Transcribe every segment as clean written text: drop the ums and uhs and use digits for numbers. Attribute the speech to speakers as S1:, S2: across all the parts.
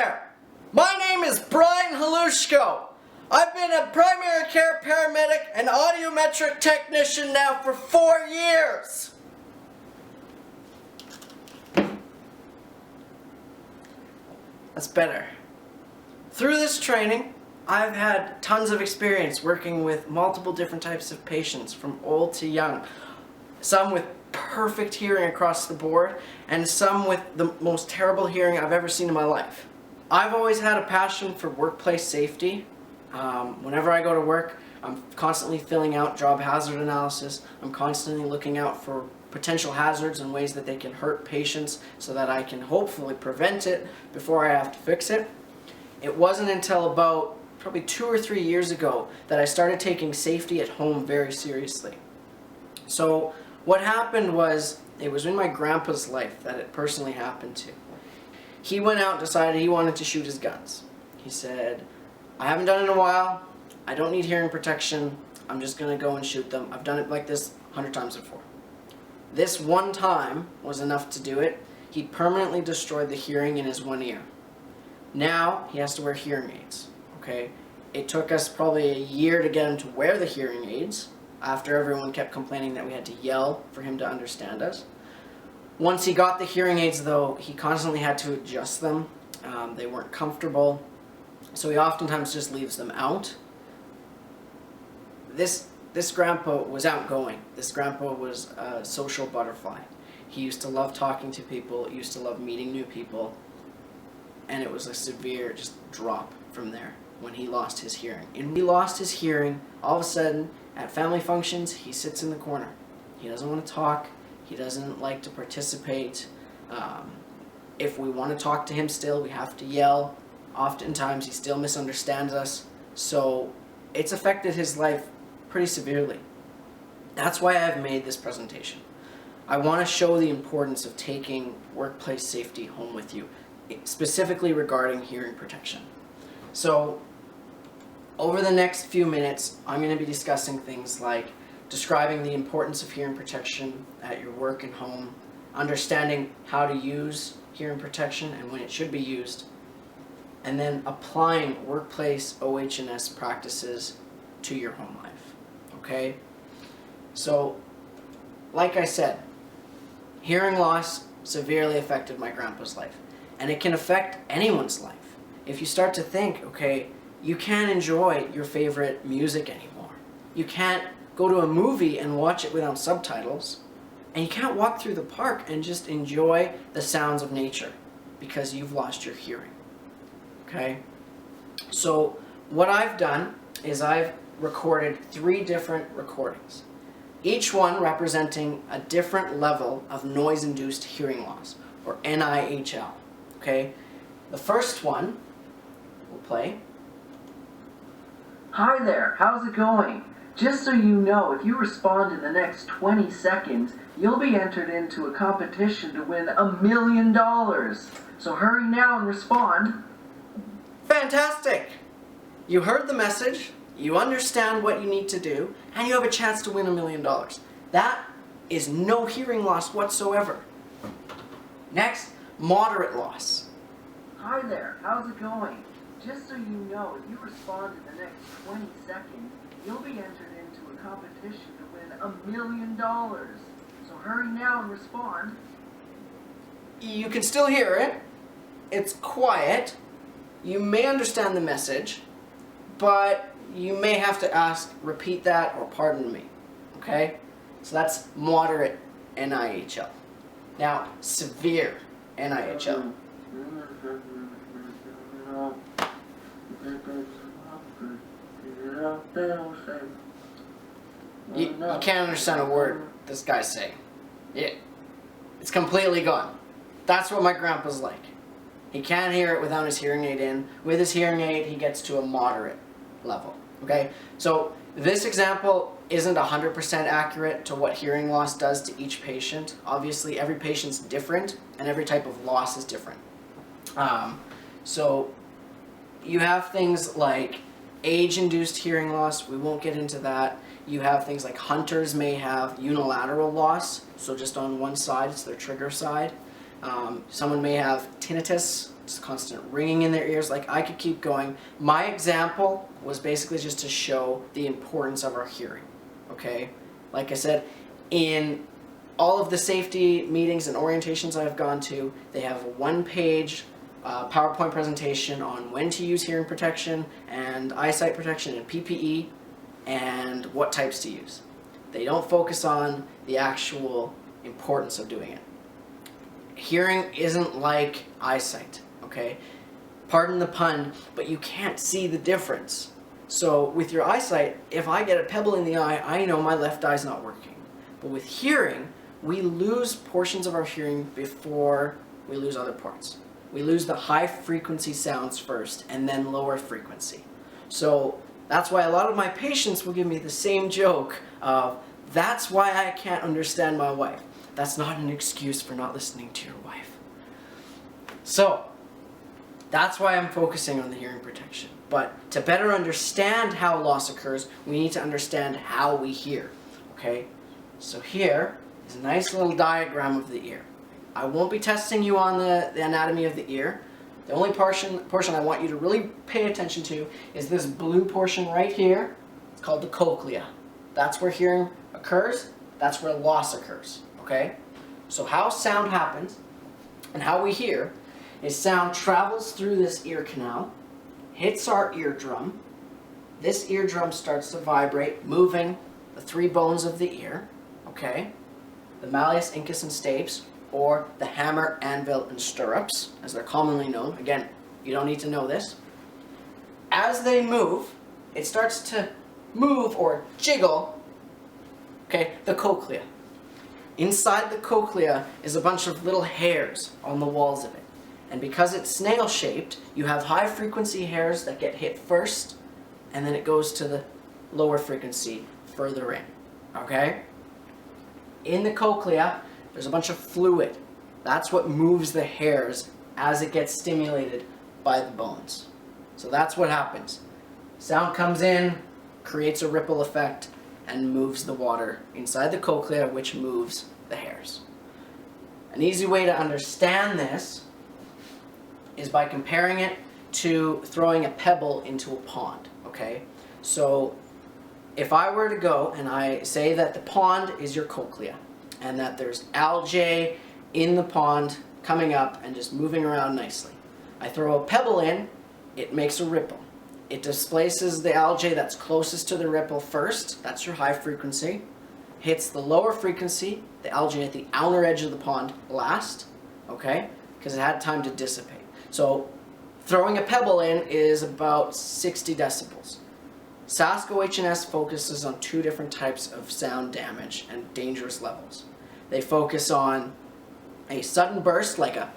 S1: there! My name is Brian Halushko. I've been a primary care paramedic and audiometric technician now for 4 years. That's better. Through this training, I've had tons of experience working with multiple different types of patients, from old to young. Some with perfect hearing across the board, and some with the most terrible hearing I've ever seen in my life. I've always had a passion for workplace safety. Whenever I go to work, I'm constantly filling out job hazard analysis. I'm constantly looking out for potential hazards and ways that they can hurt patients so that I can hopefully prevent it before I have to fix it. It wasn't until about probably 2 or 3 years ago that I started taking safety at home very seriously. So what happened was, it was in my grandpa's life that it personally happened to. He went out and decided he wanted to shoot his guns. He said, I haven't done it in a while, I don't need hearing protection, I'm just going to go and shoot them. I've done it like this 100 times before. This one time was enough to do it. He permanently destroyed the hearing in his one ear. Now he has to wear hearing aids. Okay? It took us probably a year to get him to wear the hearing aids, after everyone kept complaining that we had to yell for him to understand us. Once he got the hearing aids, though, he constantly had to adjust them. They weren't comfortable, so he oftentimes just leaves them out. This grandpa was outgoing. This grandpa was a social butterfly. He used to love talking to people, he used to love meeting new people, and it was a severe just drop from there when he lost his hearing. And when he lost his hearing, all of a sudden, at family functions, he sits in the corner. He doesn't want to talk. He doesn't like to participate. If we want to talk to him still, we have to yell. Oftentimes, he still misunderstands us. So it's affected his life pretty severely. That's why I've made this presentation. I want to show the importance of taking workplace safety home with you, specifically regarding hearing protection. So over the next few minutes, I'm going to be discussing things like describing the importance of hearing protection at your work and home, understanding how to use hearing protection and when it should be used, and then applying workplace OH&S practices to your home life. Okay? So, like I said, hearing loss severely affected my grandpa's life, and it can affect anyone's life. If you start to think, okay, you can't enjoy your favorite music anymore. You can't go to a movie and watch it without subtitles. And you can't walk through the park and just enjoy the sounds of nature because you've lost your hearing. Okay? So what I've done is I've recorded 3 different recordings, each one representing a different level of noise-induced hearing loss, or NIHL. Okay? The first one we'll play.
S2: Hi there, how's it going? Just so you know, if you respond in the next 20 seconds, you'll be entered into a competition to win $1 million. So hurry now and respond.
S1: Fantastic! You heard the message, you understand what you need to do, and you have a chance to win $1 million. That is no hearing loss whatsoever. Next, moderate loss.
S2: Hi there, how's it going? Just so you know, if you respond in the next 20 seconds, you'll be entered into a competition to win $1 million. So hurry now and respond.
S1: You can still hear it. It's quiet. You may understand the message, but you may have to repeat that or pardon me. Okay? So that's moderate NIHL. Now, severe NIHL. You can't understand a word this guy's saying. It's completely gone. That's what my grandpa's like. He can't hear it without his hearing aid in. With his hearing aid, he gets to a moderate level. Okay? So this example isn't 100% accurate to what hearing loss does to each patient. Obviously, every patient's different, and every type of loss is different. So you have things like age-induced hearing loss. We won't get into that. You have things like hunters may have unilateral loss, so just on one side, it's their trigger side. Someone may have tinnitus just constant ringing in their ears. Like, I could keep going. My example was basically just to show the importance of our hearing, okay? Like I said, in all of the safety meetings and orientations I've gone to, they have a one-page PowerPoint presentation on when to use hearing protection and eyesight protection and PPE and what types to use. They don't focus on the actual importance of doing it. Hearing isn't like eyesight, okay? Pardon the pun, but you can't see the difference. So with your eyesight, if I get a pebble in the eye, I know my left eye's not working. But with hearing, we lose portions of our hearing before we lose other parts. We lose the high frequency sounds first and then lower frequency. So that's why a lot of my patients will give me the same joke of, that's why I can't understand my wife. That's not an excuse for not listening to your wife. So that's why I'm focusing on the hearing protection. But to better understand how loss occurs, we need to understand how we hear, okay? So here is a nice little diagram of the ear. I won't be testing you on the anatomy of the ear. The only portion I want you to really pay attention to is this blue portion right here. It's called the cochlea. That's where hearing occurs. That's where loss occurs, okay? So how sound happens and how we hear is sound travels through this ear canal, hits our eardrum. This eardrum starts to vibrate, moving the three bones of the ear, okay? The malleus, incus, and stapes, or the hammer, anvil, and stirrups, as they're commonly known. Again, you don't need to know this. As they move, it starts to move or jiggle, okay, the cochlea. Inside the cochlea is a bunch of little hairs on the walls of it. And because it's snail-shaped, you have high-frequency hairs that get hit first, and then it goes to the lower frequency further in, okay? In the cochlea, there's a bunch of fluid. That's what moves the hairs as it gets stimulated by the bones. So that's what happens. Sound comes in, creates a ripple effect, and moves the water inside the cochlea, which moves the hairs. An easy way to understand this is by comparing it to throwing a pebble into a pond, okay? So if I were to go and I say that the pond is your cochlea and that there's algae in the pond coming up and just moving around nicely. I throw a pebble in, it makes a ripple. It displaces the algae that's closest to the ripple first, that's your high frequency, hits the lower frequency, the algae at the outer edge of the pond last, okay? Because it had time to dissipate. So throwing a pebble in is about 60 decibels. SASC OH&S focuses on two different types of sound damage and dangerous levels. They focus on a sudden burst like a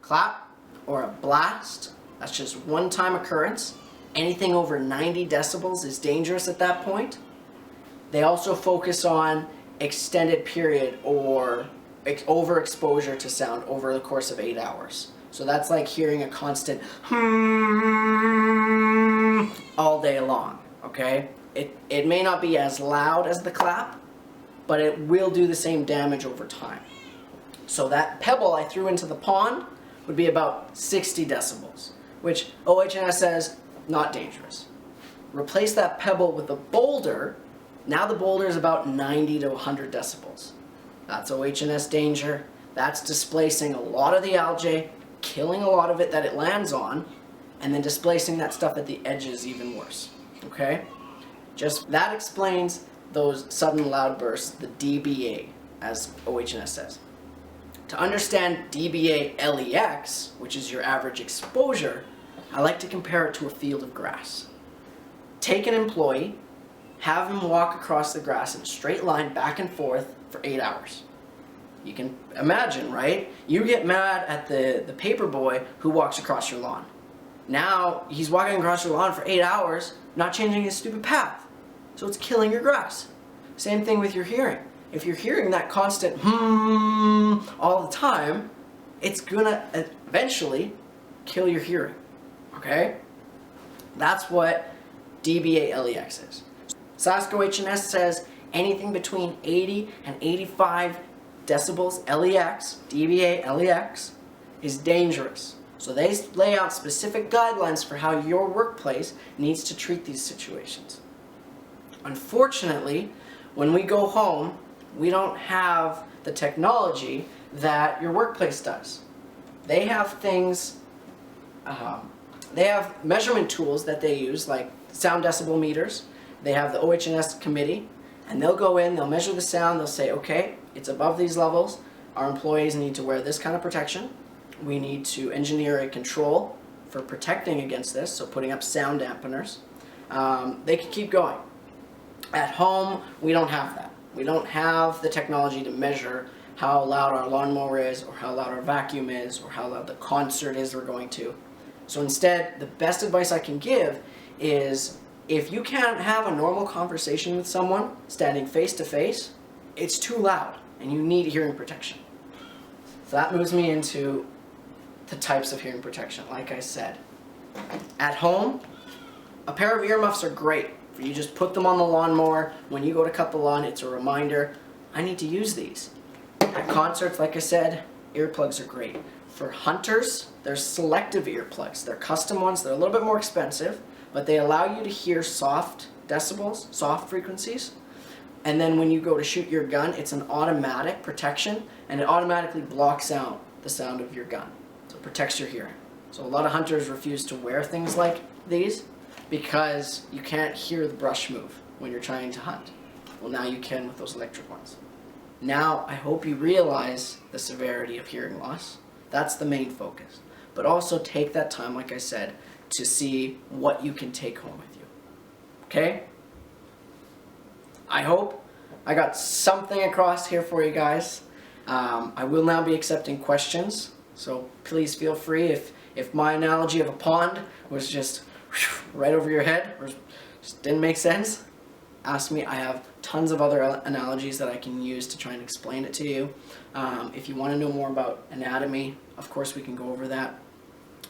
S1: clap or a blast. That's just one-time occurrence. Anything over 90 decibels is dangerous at that point. They also focus on extended period or overexposure to sound over the course of 8 hours. So that's like hearing a constant all day long, okay? It may not be as loud as the clap, but it will do the same damage over time. So that pebble I threw into the pond would be about 60 decibels, which OH&S says not dangerous. Replace that pebble with a boulder. Now the boulder is about 90 to 100 decibels. That's OH&S danger. That's displacing a lot of the algae, killing a lot of it that it lands on, and then displacing that stuff at the edges even worse, okay? Just that explains those sudden loud bursts, the dBA, as OH&S says. To understand dBA LEX, which is your average exposure, I like to compare it to a field of grass. Take an employee, have him walk across the grass in a straight line back and forth for 8 hours. You can imagine, right? You get mad at the paper boy who walks across your lawn. Now he's walking across your lawn for 8 hours, not changing his stupid path. So it's killing your grass. Same thing with your hearing. If you're hearing that constant all the time, it's gonna eventually kill your hearing, okay? That's what dBA LEX is. SASC OH&S says anything between 80 and 85 decibels LEX, dBA LEX, is dangerous. So they lay out specific guidelines for how your workplace needs to treat these situations. Unfortunately, when we go home, we don't have the technology that your workplace does. They have things, they have measurement tools that they use, like sound decibel meters. They have the OH&S committee, and they'll go in, they'll measure the sound, they'll say, okay, it's above these levels, our employees need to wear this kind of protection. We need to engineer a control for protecting against this, so putting up sound dampeners. They can keep going. At home, we don't have that. We don't have the technology to measure how loud our lawnmower is, or how loud our vacuum is, or how loud the concert is we're going to. So instead, the best advice I can give is, if you can't have a normal conversation with someone standing face to face, it's too loud and you need hearing protection. So that moves me into the types of hearing protection, like I said. At home, a pair of earmuffs are great. You just put them on the lawnmower. When you go to cut the lawn, it's a reminder, I need to use these. At concerts, like I said, earplugs are great. For hunters, there's selective earplugs. They're custom ones. They're a little bit more expensive, but they allow you to hear soft decibels, soft frequencies. And then when you go to shoot your gun, it's an automatic protection, and it automatically blocks out the sound of your gun. So it protects your hearing. So a lot of hunters refuse to wear things like these because you can't hear the brush move when you're trying to hunt. Well, now you can with those electric ones. Now, I hope you realize the severity of hearing loss. That's the main focus. But also take that time, like I said, to see what you can take home with you. Okay? I hope I got something across here for you guys. I will now be accepting questions, so please feel free. If my analogy of a pond was just right over your head or just didn't make sense, ask me. I have tons of other analogies that I can use to try and explain it to you. If you want to know more about anatomy, of course we can go over that.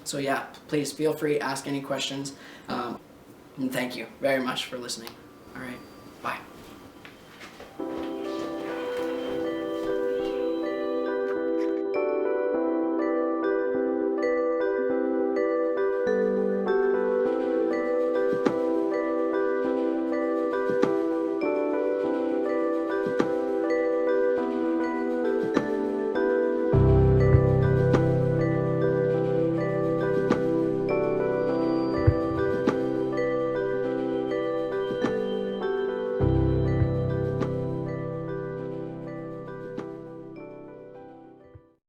S1: So yeah, please feel free, ask any questions. And thank you very much for listening. All right, bye.